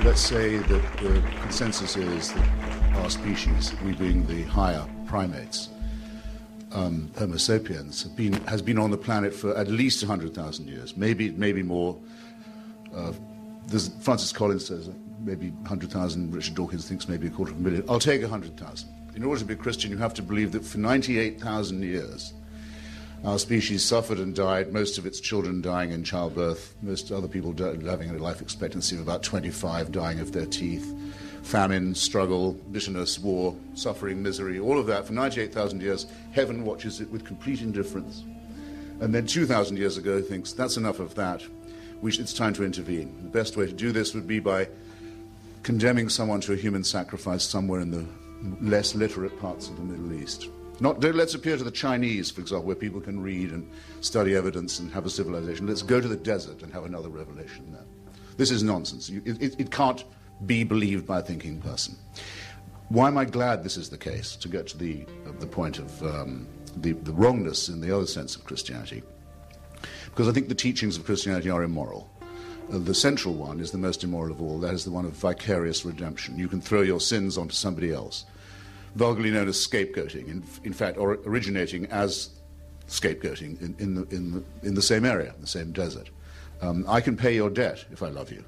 let's say that the consensus is that our species, we being the higher primates, Homo sapiens, has been on the planet for at least 100,000 years, maybe more. Francis Collins says maybe 100,000. Richard Dawkins thinks maybe 250,000. I'll take 100,000. In order to be a Christian, you have to believe that for 98,000 years, our species suffered and died, most of its children dying in childbirth, most other people having a life expectancy of about 25, dying of their teeth, famine, struggle, bitterness, war, suffering, misery, all of that for 98,000 years. Heaven watches it with complete indifference. And then 2,000 years ago thinks, that's enough of that. It's time to intervene. The best way to do this would be by condemning someone to a human sacrifice somewhere in the less literate parts of the Middle East. Let's appear to the Chinese, for example, where people can read and study evidence and have a civilization. Let's go to the desert and have another revelation there. This is nonsense. It can't be believed by a thinking person. Why am I glad this is the case? To get to the point of the wrongness in the other sense of Christianity. Because I think the teachings of Christianity are immoral. The central one is the most immoral of all. That is the one of vicarious redemption. You can throw your sins onto somebody else. Vulgarly known as scapegoating, in fact, or originating as scapegoating in the same area, the same desert. I can pay your debt if I love you.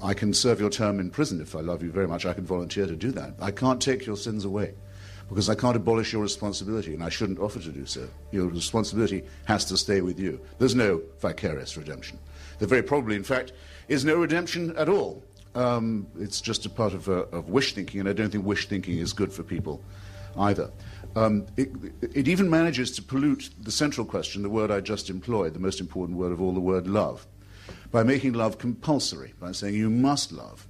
I can serve your term in prison if I love you very much. I can volunteer to do that. I can't take your sins away because I can't abolish your responsibility, and I shouldn't offer to do so. Your responsibility has to stay with you. There's no vicarious redemption. There very probably, in fact, is no redemption at all. It's just a part of wish thinking, and I don't think wish thinking is good for people either. It even manages to pollute the central question, the word I just employed, the most important word of all, the word love, by making love compulsory, by saying you must love.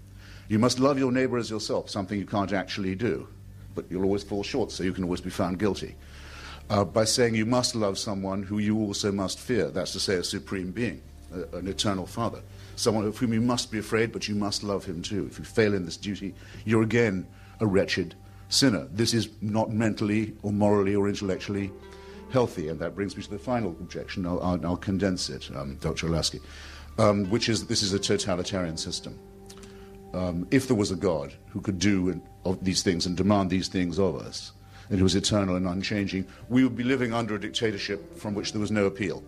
You must love your neighbor as yourself, something you can't actually do, but you'll always fall short, so you can always be found guilty. By saying you must love someone who you also must fear, that's to say a supreme being, an eternal father, someone of whom you must be afraid, but you must love him too. If you fail in this duty, you're again a wretched sinner. This is not mentally or morally or intellectually healthy, and that brings me to the final objection. I'll condense it, Dr. Lasky, which is this is a totalitarian system. If there was a God who could do these things and demand these things of us, and who was eternal and unchanging, we would be living under a dictatorship from which there was no appeal,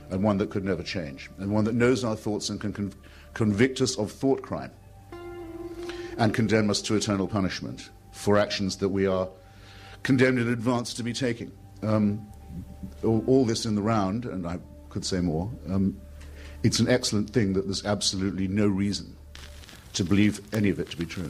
and one that could never change, and one that knows our thoughts and can convict us of thought crime and condemn us to eternal punishment for actions that we are condemned in advance to be taking. All this in the round, and I could say more, it's an excellent thing that there's absolutely no reason to believe any of it to be true.